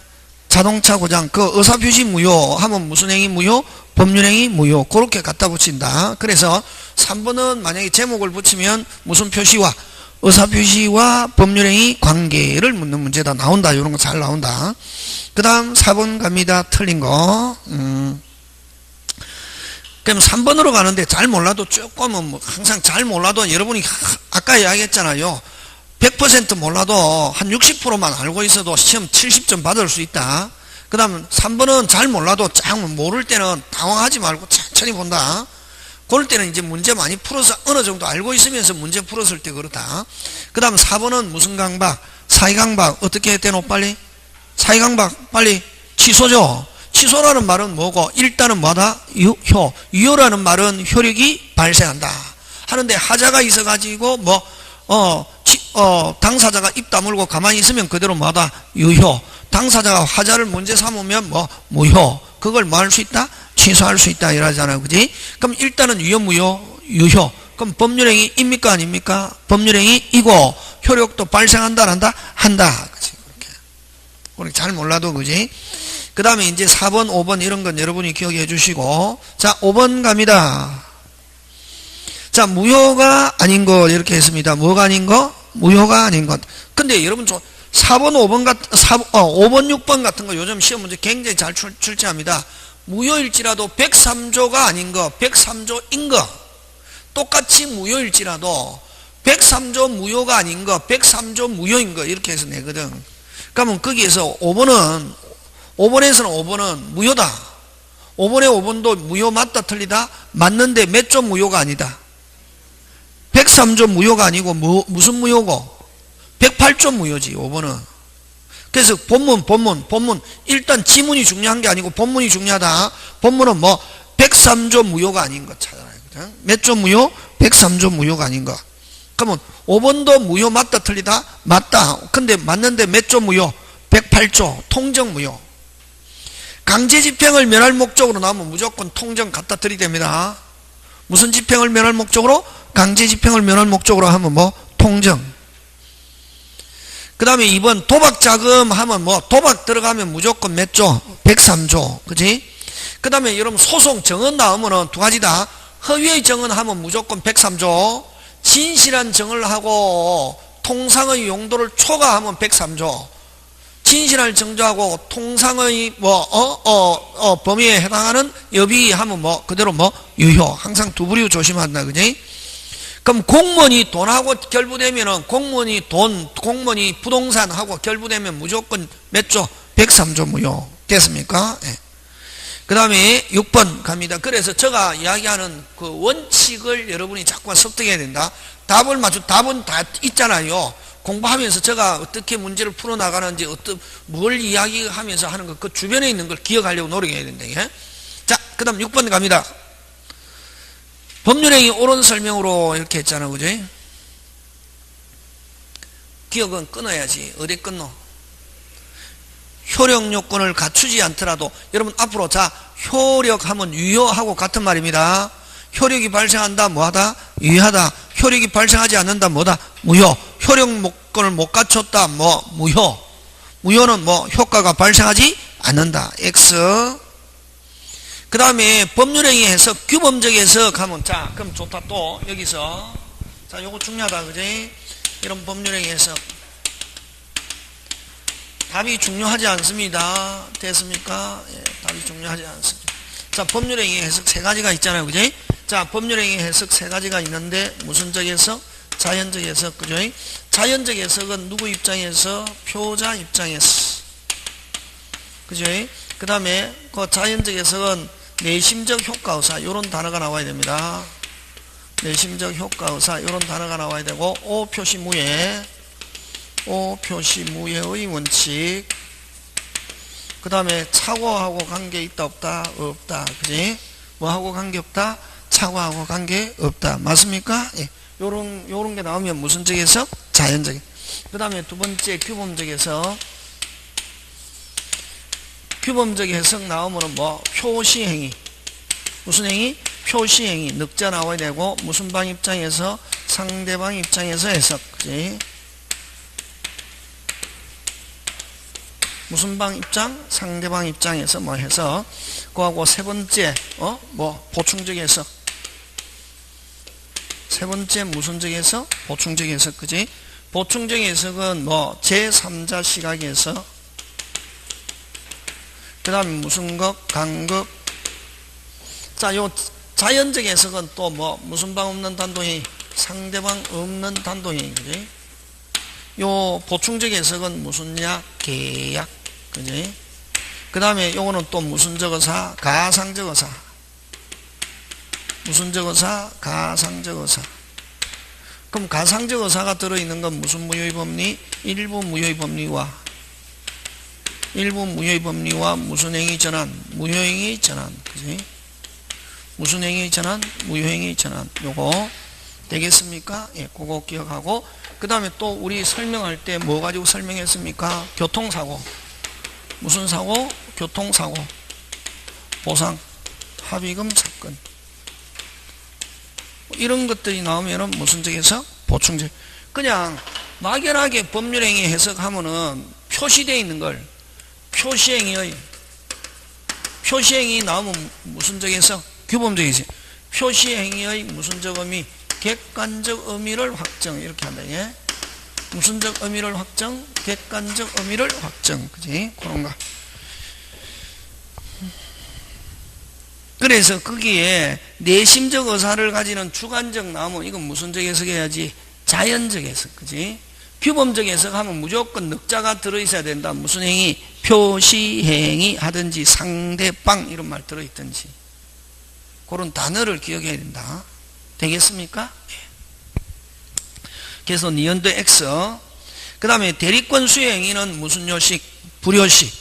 자동차 고장. 그 의사표시 무효 하면 무슨 행위 무효? 법률행위 무효. 그렇게 갖다 붙인다. 그래서 3번은 만약에 제목을 붙이면 무슨 표시와 의사표시와 법률행위 관계를 묻는 문제다. 나온다. 이런 거 잘 나온다. 그 다음 4번 갑니다. 틀린 거. 그럼 3번으로 가는데 잘 몰라도 조금은 뭐 항상 잘 몰라도 여러분이 아까 이야기했잖아요. 100% 몰라도 한 60%만 알고 있어도 시험 70점 받을 수 있다. 그 다음 3번은 잘 몰라도 쫙 모를 때는 당황하지 말고 천천히 본다. 그럴 때는 이제 문제 많이 풀어서 어느 정도 알고 있으면서 문제 풀었을 때 그렇다. 그 다음 4번은 무슨 강박? 사이강박. 어떻게 했대노 빨리? 사이강박 빨리 취소죠. 취소라는 말은 뭐고? 일단은 뭐다? 유효. 유효라는 말은 효력이 발생한다. 하는데 하자가 있어가지고 당사자가 입 다물고 가만히 있으면 그대로 뭐다? 유효. 당사자가 하자를 문제 삼으면 뭐 무효. 그걸 뭐 할 수 있다? 취소할 수 있다 이러잖아요. 그지? 그럼 일단은 유효 무효? 유효. 그럼 법률행위입니까 아닙니까? 법률행위이고 효력도 발생한다 안 한다? 한다. 그지? 그렇게 잘 몰라도 그지? 그 다음에 이제 4번 5번 이런 건 여러분이 기억해 주시고 자 5번 갑니다. 자 무효가 아닌 거 이렇게 했습니다. 뭐가 아닌 거? 무효가 아닌 것. 근데 여러분 4번 5번 6번 같은 거 요즘 시험 문제 굉장히 잘 출제합니다. 무효일지라도 103조가 아닌 거 103조인 거 똑같이 무효일지라도 103조 무효가 아닌 거 103조 무효인 거 이렇게 해서 내거든. 그러면 거기에서 5번에서는 5번은 무효다. 5번에 5번도 무효 맞다 틀리다? 맞는데 몇 조 무효가 아니다. 103조 무효가 아니고 무슨 무효고? 108조 무효지 5번은. 그래서 본문 일단 지문이 중요한 게 아니고 본문이 중요하다. 본문은 뭐 103조 무효가 아닌 것 찾아야 거든. 몇 조 무효? 103조 무효가 아닌 것. 그러면 5번도 무효 맞다 틀리다? 맞다. 근데 맞는데 몇 조 무효? 108조 통정 무효. 강제 집행을 면할 목적으로 나오면 무조건 통정 갖다 들이댑니다. 무슨 집행을 면할 목적으로? 강제 집행을 면할 목적으로 하면 뭐? 통정. 그 다음에 2번 도박자금 하면 뭐? 도박 들어가면 무조건 몇 조? 103조. 그지? 그 다음에 여러분 소송 정언 나오면은 두 가지다. 허위의 정언하면 무조건 103조. 진실한 정언을 하고 통상의 용도를 초과하면 103조. 진실한 정조하고 통상의 범위에 해당하는 여비하면 뭐 그대로 뭐 유효. 항상 두 부류 조심한다. 그지? 그럼 공무원이 돈하고 결부되면은 공무원이 부동산하고 결부되면 무조건 몇 조? 103조 무효. 됐습니까? 예. 그 다음에 6번 갑니다. 그래서 제가 이야기하는 그 원칙을 여러분이 자꾸 습득해야 된다. 답은 다 있잖아요. 공부하면서 제가 어떻게 문제를 풀어나가는지, 뭘 이야기하면서 하는 것, 그 주변에 있는 걸 기억하려고 노력해야 된다. 예? 자, 그 다음 6번 갑니다. 법률행위 옳은 설명으로 이렇게 했잖아. 그죠? 기억은 끊어야지. 어디 끊노? 효력 요건을 갖추지 않더라도, 여러분 앞으로 자, 효력하면 유효하고 같은 말입니다. 효력이 발생한다, 뭐하다? 유효하다. 효력이 발생하지 않는다, 뭐다? 무효. 효력 요건을 못 갖췄다, 뭐? 무효. 무효는 뭐? 효과가 발생하지 않는다. X. 그 다음에 법률행위 해석, 규범적 해석 하면, 자, 그럼 좋다. 또, 여기서. 자, 요거 중요하다. 그지? 이런 법률행위 해석. 답이 중요하지 않습니다. 됐습니까? 예, 답이 중요하지 않습니다. 자, 법률행위 해석 세 가지가 있잖아요. 그지? 자, 법률행위 해석 세 가지가 있는데, 무슨적 해석? 자연적 해석. 그죠? 자연적 해석은 누구 입장에서? 표자 입장에서. 그죠? 그 다음에, 그 자연적 해석은 내심적 효과의사. 요런 단어가 나와야 됩니다. 내심적 효과의사. 요런 단어가 나와야 되고, O 표시 무예. O 표시 무예의 원칙. 그 다음에 착오하고 관계 있다 없다? 없다. 그지? 뭐하고 관계 없다? 착오하고 관계 없다. 맞습니까? 예. 요런 게 나오면 무슨 적에서? 자연적. 그 다음에 두 번째 규범적 해석. 규범적 해석 나오면은 뭐? 표시행위. 무슨 행위? 표시행위. 늑자 나와야 되고, 무슨 방 입장에서? 상대방 입장에서 해석. 그지? 무슨 방 입장? 상대방 입장에서 뭐 해서. 그하고 세 번째, 뭐, 보충적 해석. 세 번째 무슨적 해석? 보충적 해석. 그지? 보충적 해석은 뭐, 제3자 시각에서. 그 다음에 무슨 것? 간극. 자, 요 자연적 해석은 또 뭐, 무슨 방 없는 단도행위? 상대방 없는 단도행위. 그지? 요 보충적 해석은 무슨냐? 계약. 그지? 그 다음에 요거는 또 무슨 적어사? 가상적 어사. 무슨 적어사? 가상적 어사. 그럼 가상적 어사가 들어있는 건 무슨 무효의 법리? 일부 무효의 법리와 무슨 행위 전환? 무효행위 전환. 그지? 무슨 행위 전환? 무효행위 전환. 요거 되겠습니까? 예, 그거 기억하고. 그 다음에 또 우리 설명할 때 뭐 가지고 설명했습니까? 교통사고. 무슨 사고? 교통사고. 보상. 합의금 사건. 이런 것들이 나오면은 무슨 적에서? 보충적. 그냥 막연하게 법률행위 해석하면은 표시되어 있는 걸 표시행위 나오면 무슨 적에서? 규범적이지. 표시행위의 무슨 적 의미? 객관적 의미를 확정. 이렇게 한다. 예? 무슨적 의미를 확정? 객관적 의미를 확정. 그지? 그런 거. 그래서 거기에 내심적 의사를 가지는 주관적 나오면 이건 무슨적 해석해야지? 자연적 해석. 그지? 규범적 해석하면 무조건 늑자가 들어있어야 된다. 무슨 행위? 표시행위 하든지 상대방 이런 말 들어있든지. 그런 단어를 기억해야 된다. 되겠습니까? 그래서 니은도 X. 그 다음에 대리권 수행위는 무슨 요식? 불효식.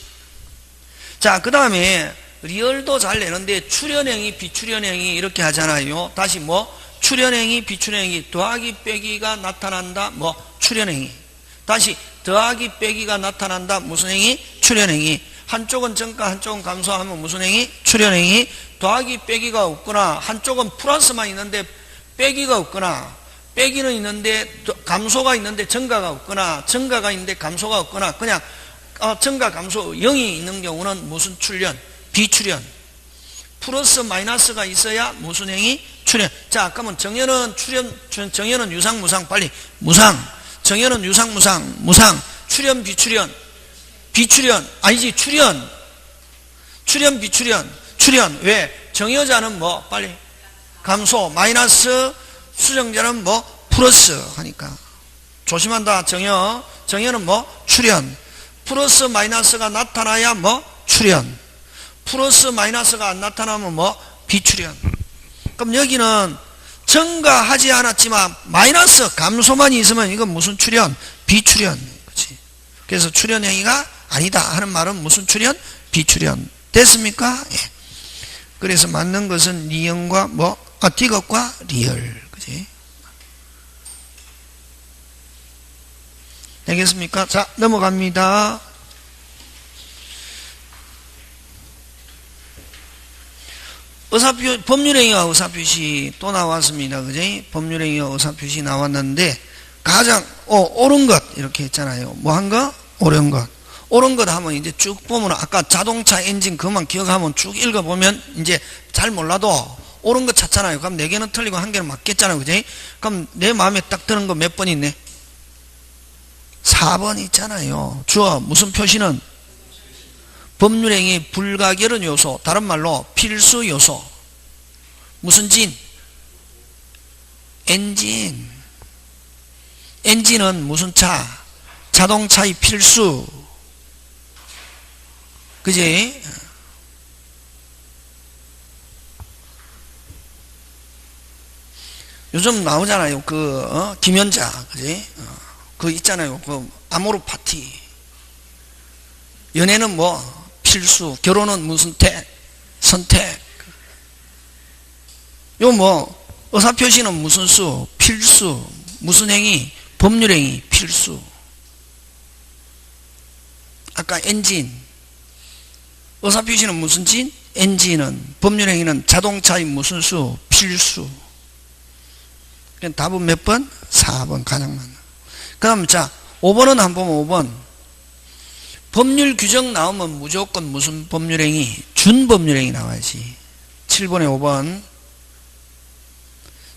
자, 그 다음에 리얼도 잘 내는데 출현행위, 비출현행위 이렇게 하잖아요. 다시 뭐? 출현행위, 비출현행위, 더하기 빼기가 나타난다. 뭐? 출현행위. 다시 더하기 빼기가 나타난다. 무슨 행위? 출현행위. 한쪽은 증가 한쪽은 감소하면 무슨 행위? 출현행위. 더하기 빼기가 없거나 한쪽은 플러스만 있는데 빼기가 없거나 빼기는 있는데 감소가 있는데 증가가 없거나 증가가 있는데 감소가 없거나 그냥 증가 감소 0이 있는 경우는 무슨 출현? 비출현. 플러스 마이너스가 있어야 무슨 행위? 출현. 자, 그러면 정현은 정현은 유상 무상 빨리 무상. 정현은 유상 무상 무상. 출현 비출현. 비출현 아니지 출현. 출현 비출현. 출현. 왜? 정여자는 뭐 빨리 감소 마이너스 수정자는 뭐 플러스 하니까 조심한다. 정여는 뭐 출현. 플러스 마이너스가 나타나야 뭐 출현. 플러스 마이너스가 안 나타나면 뭐 비출현. 그럼 여기는 증가하지 않았지만 마이너스 감소만 있으면 이건 무슨 출현? 비출현. 그렇지? 그래서 출현행위가 아니다 하는 말은 무슨 출현? 비출현. 됐습니까? 예. 그래서 맞는 것은 리형과 디귿과 리얼. 그지? 되겠습니까? 자, 넘어갑니다. 법률행위와 의사표시 또 나왔습니다. 그지? 법률행위와 의사표시 나왔는데 가장 옳은 것 이렇게 했잖아요. 뭐 한 거? 옳은 것. 옳은 것 하면 이제 쭉 보면 아까 자동차 엔진 그만 기억하면 쭉 읽어보면 이제 잘 몰라도 옳은 것 찾잖아요. 그럼 4개는 틀리고 1개는 맞겠잖아요. 그지? 그럼 내 마음에 딱 드는 거 몇 번 있네? 4번 있잖아요. 주어 무슨 표시는? 법률행위 불가결은 요소. 다른 말로 필수 요소. 무슨 진? 엔진. 엔진은 무슨 차? 자동차의 필수. 그지? 요즘 나오잖아요. 김연자. 그지? 그 있잖아요. 그 아모르 파티. 연애는 뭐 필수. 결혼은 무슨 선택. 요 뭐 의사표시는 무슨 수? 필수. 무슨 행위? 법률행위 필수. 아까 엔진. 의사표시는 무슨 진? 엔진은. 법률행위는 자동차의 무슨 수? 필수. 답은 몇 번? 4번 가장 많아. 그 다음 자 5번은 한번 보면 5번 법률 규정 나오면 무조건 무슨 법률행위? 준법률행위 나와야지. 7번에 5번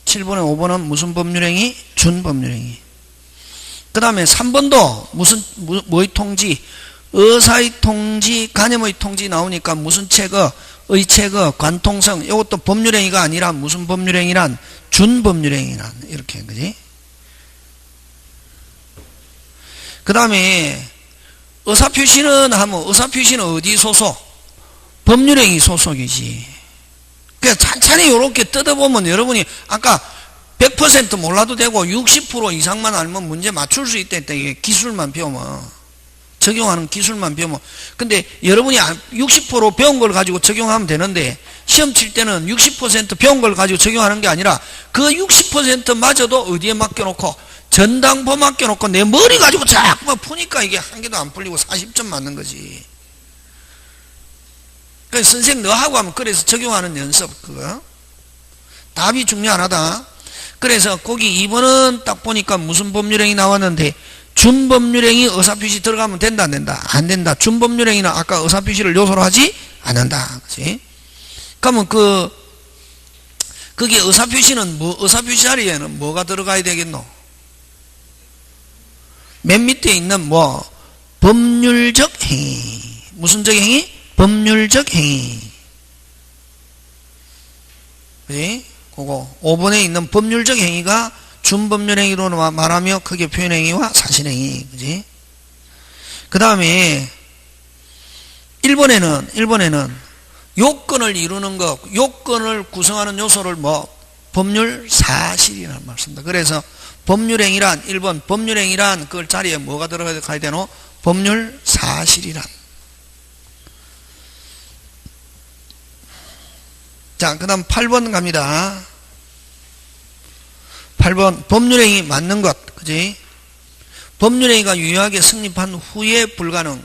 7번에 5번은 무슨 법률행위? 준법률행위. 그 다음에 3번도 무슨 뭐의 통지? 의사의 통지, 간염의 통지 나오니까 무슨 체거? 의체거, 관통성. 이것도 법률행위가 아니라 무슨 법률행위란? 준법률행위란. 이렇게 그지? 그 다음에 의사표시는 하면 의사표시는 어디 소속? 법률행위 소속이지. 그러니까 찬찬히 이렇게 뜯어보면 여러분이 아까 100% 몰라도 되고 60% 이상만 알면 문제 맞출 수 있다 했다. 이게 기술만 배우면. 적용하는 기술만 배우면. 근데 여러분이 60% 배운 걸 가지고 적용하면 되는데 시험 칠 때는 60% 배운 걸 가지고 적용하는 게 아니라 그 60%마저도 어디에 맡겨놓고 전당포 맡겨놓고 내 머리 가지고 자꾸 푸니까 이게 한 개도 안 풀리고 40점 맞는 거지. 그러니까 선생 너하고 하면 그래서 적용하는 연습 그거 답이 중요하다. 그래서 거기 2번은 딱 보니까 무슨 법률행위 나왔는데 준법률행위 의사표시 들어가면 된다 안 된다? 안 된다. 준법률행위는 아까 의사표시를 요소로 하지 않는다. 그치? 그러면 그게 의사표시는 의사표시 자리에는 뭐가 들어가야 되겠노? 맨 밑에 있는 법률적 행위. 무슨 적 행위? 법률적 행위. 그치? 그거 5번에 있는 법률적 행위가 준법률행위로 말하며 크게 표현행위와 사실행위. 그지? 그 다음에 1번에는 요건을 이루는 것, 요건을 구성하는 요소를 법률 사실이라는 말씀입니다. 그래서 법률행위란 1번 법률행위란 그 자리에 뭐가 들어가야 되노? 법률 사실이란. 자, 그 다음 8번 갑니다. 8번 법률행위 맞는 것. 그지? 법률행위가 유효하게 성립한 후에 불가능.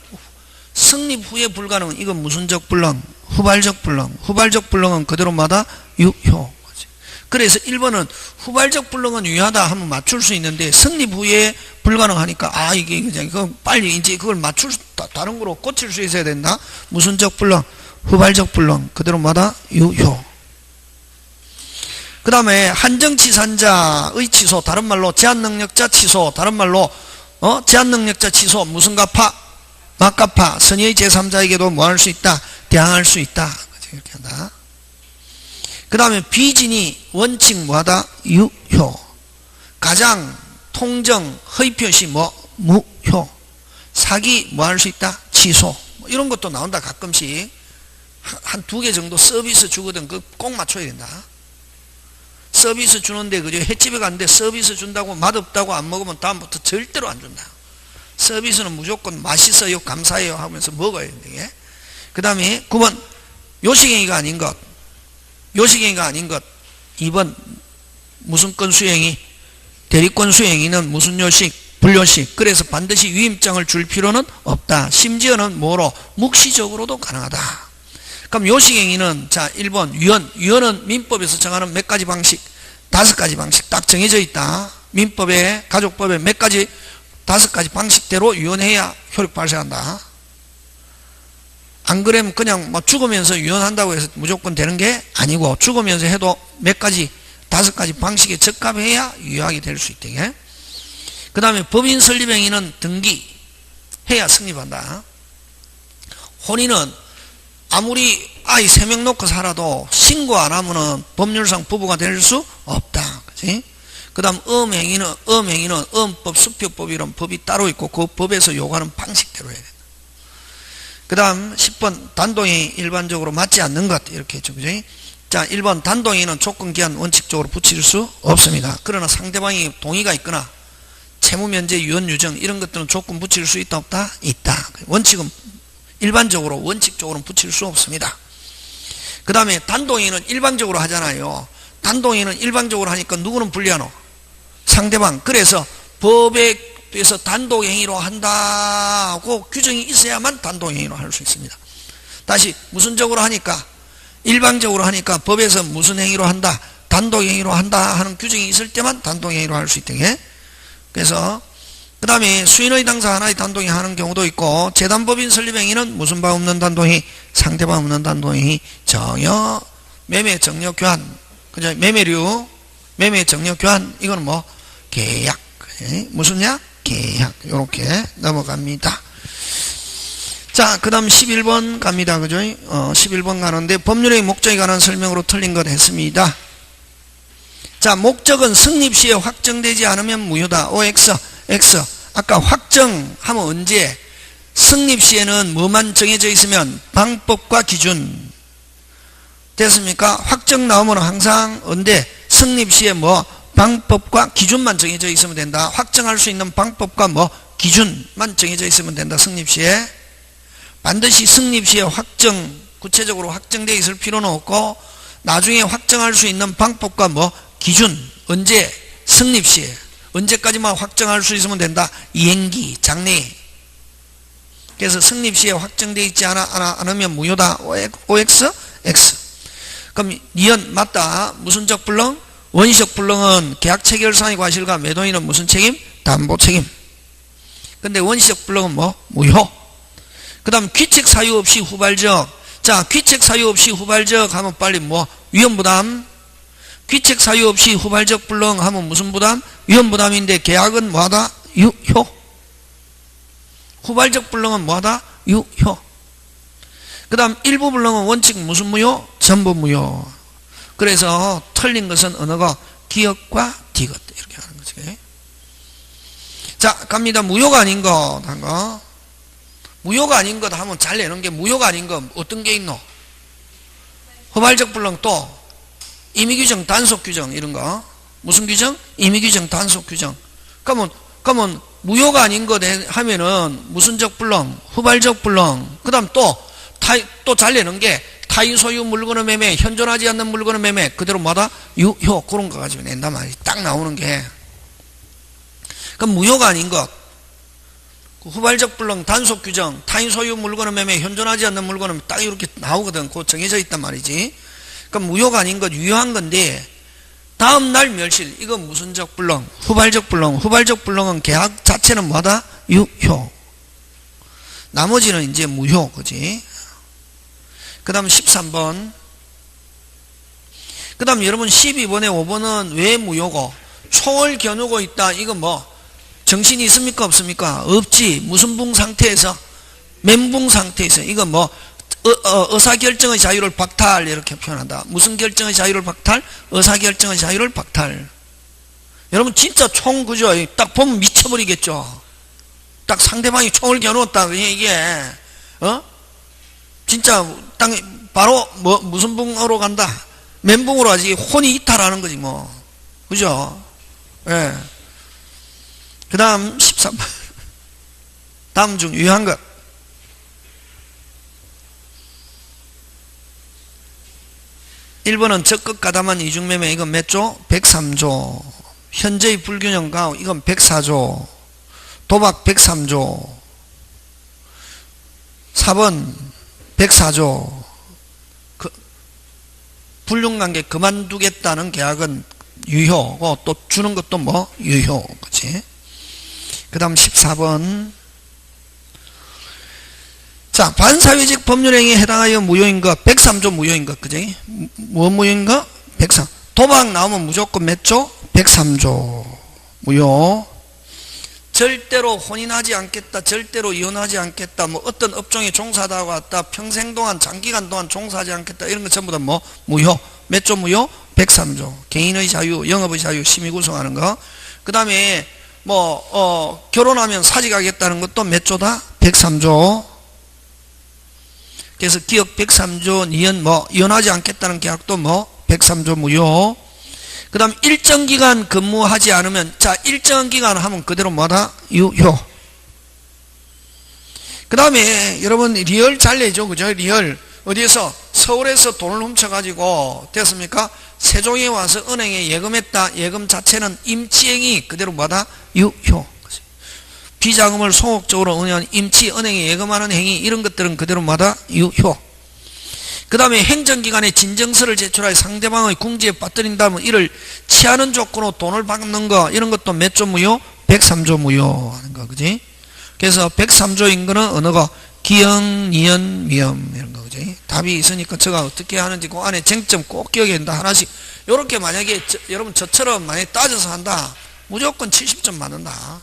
성립 후에 불가능은 이건 무슨적 불능, 후발적 불능. 후발적 불능은 그대로마다 유효. 그래서 1번은 후발적 불능은 유효하다 하면 맞출 수 있는데 성립 후에 불가능하니까 이게 그냥 빨리 이제 그걸 맞출 다른 거로 고칠 수 있어야 된다. 무슨적 불능, 후발적 불능 그대로마다 유효. 그 다음에 한정치산자의 취소, 다른 말로 제한능력자 취소, 다른 말로 제한능력자 취소, 무슨 갚아? 막갚아. 선의의 제3자에게도 뭐 할 수 있다? 대항할 수 있다. 이렇게 한다. 그 다음에 비진이 원칙 뭐하다? 유효. 가장 통정 허위표시 무효. 사기 뭐 할 수 있다? 취소. 이런 것도 나온다. 가끔씩 한 2개 정도 서비스 주거든. 그거 꼭 맞춰야 된다. 서비스 주는데 그죠? 횟집에 갔는데 서비스 준다고 맛없다고 안 먹으면 다음부터 절대로 안 준다. 서비스는 무조건 맛있어요, 감사해요 하면서 먹어야 된다. 그 다음에 9번 요식행위가 아닌 것. 요식행위가 아닌 것. 2번 무슨 건 수행위? 대리권 수행위는 무슨 요식? 불요식. 그래서 반드시 위임장을 줄 필요는 없다. 심지어는 뭐로? 묵시적으로도 가능하다. 그럼 요식행위는 자 1번 유언은 민법에서 정하는 몇 가지 방식? 5가지 방식 딱 정해져 있다. 민법에 가족법에 몇 가지? 5가지 방식대로 유언해야 효력 발생한다. 안 그러면 그냥 뭐 죽으면서 유언한다고 해서 무조건 되는 게 아니고 죽으면서 해도 몇 가지 5가지 방식에 적합해야 유효하게 될 수 있대. 그 다음에 법인 설립행위는 등기해야 성립한다. 혼인은 아무리 아이 3명 놓고 살아도 신고 안 하면은 법률상 부부가 될 수 없다. 그치? 그 다음 음행위는 음법, 수표법 이런 법이 따로 있고 그 법에서 요구하는 방식대로 해야 된다. 그 다음 10번 단동행위 일반적으로 맞지 않는 것 이렇게 했죠. 그치? 자 1번 단동행위는 조건기한 원칙적으로 붙일 수 없습니다. 그러나 상대방이 동의가 있거나 채무면제, 유언유정 이런 것들은 조건 붙일 수 있다 없다? 있다. 원칙은 일반적으로 원칙적으로는 붙일 수 없습니다. 그 다음에 단동행위는 일방적으로 하잖아요. 단동행위는 일방적으로 하니까 누구는 불리하노? 상대방. 그래서 법에서 단독행위로 한다고 규정이 있어야만 단독행위로 할 수 있습니다. 다시 무슨적으로 하니까 일방적으로 하니까 법에서 무슨 행위로 한다? 단독행위로 한다 하는 규정이 있을 때만 단독행위로 할 수 있대. 그래서 그 다음에 수인의 당사 하나의 단동행위 하는 경우도 있고 재단법인 설립행위는 무슨 바 없는 단동행위? 상대방 없는 단동행위. 정여, 매매, 정여, 교환. 그죠? 매매류, 매매, 정여, 교환. 이거는 뭐 계약. 무슨 약? 계약. 요렇게 넘어갑니다. 자, 그 다음 11번 갑니다. 그죠? 11번 가는데 법률의 목적에 관한 설명으로 틀린 것 했습니다. 자, 목적은 성립시에 확정되지 않으면 무효다. OX. X. 아까 확정하면 언제? 성립시에는 뭐만 정해져 있으면? 방법과 기준. 됐습니까? 확정 나오면 항상 언제? 성립시에 뭐? 방법과 기준만 정해져 있으면 된다. 확정할 수 있는 방법과 뭐? 기준만 정해져 있으면 된다. 성립시에. 반드시 성립시에 확정, 구체적으로 확정되어 있을 필요는 없고 나중에 확정할 수 있는 방법과 뭐? 기준. 언제? 성립시에. 언제까지만 확정할 수 있으면 된다. 이행기, 장래. 그래서 성립시에 확정되어 있지 않으면 무효다. OX, X. 그럼 니은 맞다. 무슨적 불능? 원시적 불능은 계약 체결상의 과실과 매도인은 무슨 책임? 담보 책임. 근데 원시적 불능은 뭐? 무효. 그 다음 귀책 사유 없이 후발적. 자, 귀책 사유 없이 후발적 하면 빨리 뭐? 위험부담. 귀책 사유 없이 후발적 불능 하면 무슨 부담? 위험부담인데 계약은 뭐하다? 유효. 후발적 불능은 뭐하다? 유효. 그 다음 일부 불능은 원칙 무슨 무효? 전부 무효. 그래서 틀린 것은 어느 거? 기역과 디귿 이렇게 하는 거지. 자, 갑니다. 무효가 아닌 것 한 거. 무효가 아닌 것 하면 잘 내는 게 무효가 아닌 거 어떤 게 있노? 후발적 불능 또 임의규정, 단속규정 이런 거. 무슨 규정? 임의규정, 단속규정. 그러면 무효가 아닌 것 하면은 무슨적 불능, 후발적 불능. 그 다음 또 잘 내는 게 타인 소유 물건의 매매, 현존하지 않는 물건의 매매. 그대로 뭐다? 유효. 그런 거 가지고 낸단 말이야. 딱 나오는 게. 그럼 무효가 아닌 것. 그 후발적 불능, 단속 규정, 타인 소유 물건의 매매, 현존하지 않는 물건은 딱 이렇게 나오거든. 그거 정해져 있단 말이지. 그럼 무효가 아닌 것, 유효한 건데, 다음날 멸실, 이건 무슨적 불능, 후발적 불능. 후발적 불능은 계약 자체는 뭐다? 유효. 나머지는 이제 무효, 그지? 그 다음 13번. 그 다음 여러분 12번에 5번은 왜 무효고? 초월 겨누고 있다. 이건 뭐? 정신이 있습니까? 없습니까? 없지. 무슨 붕 상태에서? 멘붕 상태에서. 이건 뭐? 의사결정의 자유를 박탈. 이렇게 표현한다. 무슨 결정의 자유를 박탈? 의사결정의 자유를 박탈. 여러분 진짜 총, 그죠? 딱 보면 미쳐버리겠죠? 딱 상대방이 총을 겨누었다. 이게, 진짜, 딱, 바로, 무슨 붕으로 간다? 멘붕으로 하지. 혼이 이탈하는 거지, 뭐. 그죠? 예. 그 다음, 13번. 다음 중 유효한 것. 1번은 적극 가담한 이중매매. 이건 몇 조? 103조. 현재의 불균형 가오. 이건 104조. 도박 103조. 4번 104조. 불륜관계 그만두겠다는 계약은 유효고, 또 주는 것도 뭐? 유효. 그치? 그 다음 14번. 자, 반사회적 법률행위에 해당하여 무효인 것. 103조 무효인 것. 그치? 뭐 무효인 것? 103. 도박 나오면 무조건 몇 조? 103조. 무효. 절대로 혼인하지 않겠다, 절대로 이혼하지 않겠다, 뭐 어떤 업종에 종사하다가 왔다, 평생 동안 장기간 동안 종사하지 않겠다, 이런 거 전부 다 뭐 무효. 몇 조 무효? 103조. 개인의 자유, 영업의 자유, 심의 구성하는 거. 그 다음에 뭐 결혼하면 사직하겠다는 것도 몇 조다? 103조. 그래서 기억 103조, 이혼하지 않겠다는 계약도 뭐 103조 무효. 그 다음 일정 기간 근무하지 않으면, 자, 일정 기간 하면 그대로 뭐다? 유효. 그 다음에 여러분 리얼 잘 내죠, 그죠? 리얼. 어디에서? 서울에서 돈을 훔쳐가지고 됐습니까? 세종에 와서 은행에 예금했다. 예금 자체는 임치행위 그대로 뭐다? 유효. 비자금을 소극적으로 임치, 은행에 예금하는 행위, 이런 것들은 그대로 뭐다? 유효. 그 다음에 행정기관에 진정서를 제출하여 상대방의 궁지에 빠뜨린 다음에 이를 취하는 조건으로 돈을 받는 거, 이런 것도 몇 조 무효? 103조 무효 하는 거, 그지? 그래서 103조인 거는 어느 거? 기형, 니은, 미음, 이런 거, 그지? 답이 있으니까 제가 어떻게 하는지 그 안에 쟁점 꼭 기억해야 된다. 하나씩. 요렇게 만약에, 여러분 저처럼 만약에 따져서 한다. 무조건 70점 맞는다.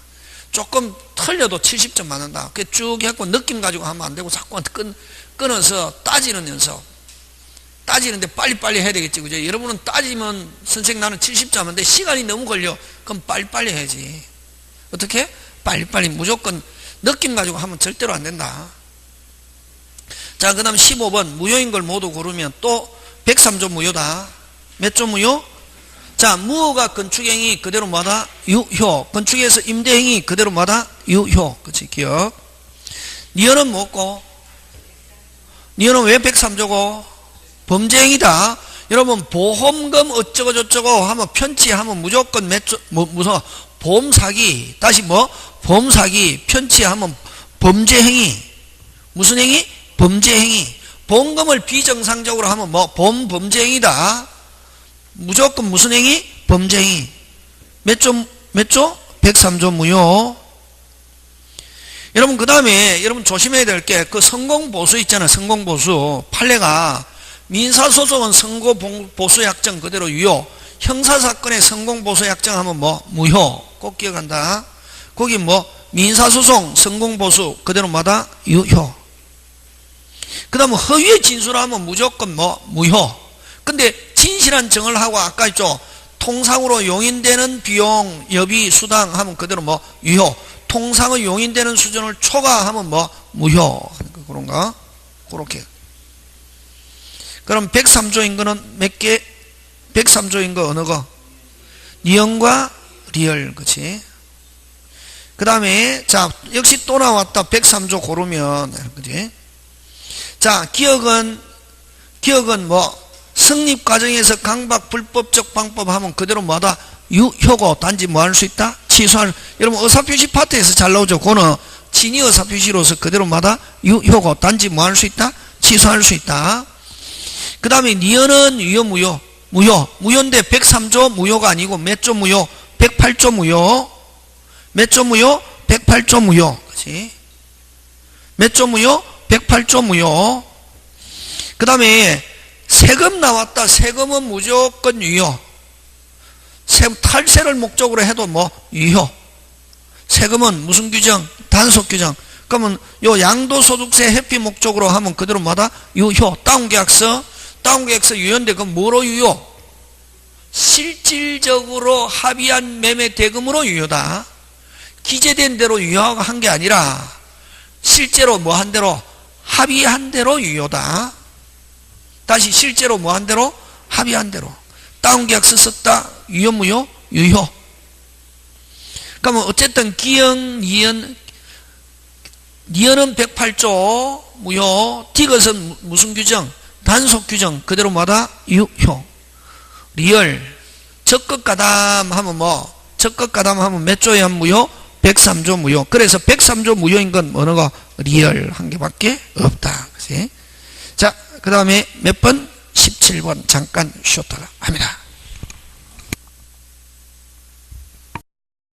조금 틀려도 70점 맞는다. 그게 쭉 해갖고 느낌 가지고 하면 안 되고 자꾸 끊어서 따지는 연습. 따지는데 빨리빨리 해야 되겠지, 그죠? 여러분은 따지면 선생님 나는 70점 하는데 시간이 너무 걸려. 그럼 빨리빨리 해야지. 어떻게? 빨리빨리. 무조건 느낌 가지고 하면 절대로 안 된다. 자, 그 다음 15번. 무효인 걸 모두 고르면 또 103조 무효다. 몇 조 무효? 자, 무효가 건축행위 그대로 뭐다? 유효. 건축에서 임대행위 그대로 뭐다? 유효. 그치, 기억. 니은은 뭐고? 니은은 왜 103조고? 범죄행위다. 여러분 보험금 어쩌고 저쩌고 하면 편취하면 무조건 무슨 보험사기, 다시 뭐? 보험사기, 편취하면 범죄행위. 무슨 행위? 범죄행위. 보험금을 비정상적으로 하면 뭐? 보험범죄행위다. 무조건 무슨 행위? 범죄행위. 몇 조? 103조 무효. 여러분 그 다음에 여러분 조심해야 될 게 그 성공보수 있잖아요. 성공보수. 판례가 민사소송은 선고보수약정 그대로 유효. 형사사건의 선공보수약정 하면 뭐? 무효. 꼭 기억한다. 거기 뭐? 민사소송 선공보수 그대로 뭐다? 유효. 그 다음에 허위의 진술하면 무조건 뭐? 무효. 근데 진실한 정을 하고 아까 있죠. 통상으로 용인되는 비용, 여비, 수당 하면 그대로 뭐? 유효. 통상의 용인되는 수준을 초과하면 뭐? 무효. 그런가? 그렇게. 그럼 103조인 거는 몇 개? 103조인 거 어느 거? 니은과 리얼, 그치? 그 다음에, 자, 역시 또 나왔다. 103조 고르면, 그치? 자, 기억은 뭐? 성립 과정에서 강박, 불법적 방법 하면 그대로 뭐다? 유효고, 단지 뭐 할 수 있다? 취소할, 여러분, 의사표시 파트에서 잘 나오죠? 그거는 진위 의사표시로서 그대로마다 유효고 단지 뭐 할 수 있다? 취소할 수 있다. 그 다음에 니은은 유효 무효? 무효인데 103조 무효가 아니고 몇 조 무효? 108조 무효. 몇 조 무효? 108조 무효. 그치? 몇 조 무효? 108조 무효. 그 다음에 세금 나왔다. 세금은 무조건 유효. 탈세를 목적으로 해도 뭐 유효. 세금은 무슨 규정? 단속 규정. 그러면 요 양도소득세 회피 목적으로 하면 그대로 뭐다? 유효. 다운계약서 유효인데 그건 뭐로 유효? 실질적으로 합의한 매매 대금으로 유효다. 기재된 대로 유효한 게 아니라 실제로 뭐 한 대로? 합의한 대로 유효다. 다시 실제로 뭐 한 대로? 합의한 대로. 다운계약서 썼다. 유효 무효? 유효. 그러면 어쨌든 기영, 니은은 108조 무효. 디귿은 무슨 규정? 단속 규정. 그대로 뭐다? 유효. 리얼. 적극가담 하면 뭐? 적극가담 하면 몇 조에 한 무효? 103조 무효. 그래서 103조 무효인 건 어느 거? 리얼 한 개밖에 없다. 그치? 자, 그 다음에 몇 번? 17번 잠깐 쉬었다가 합니다.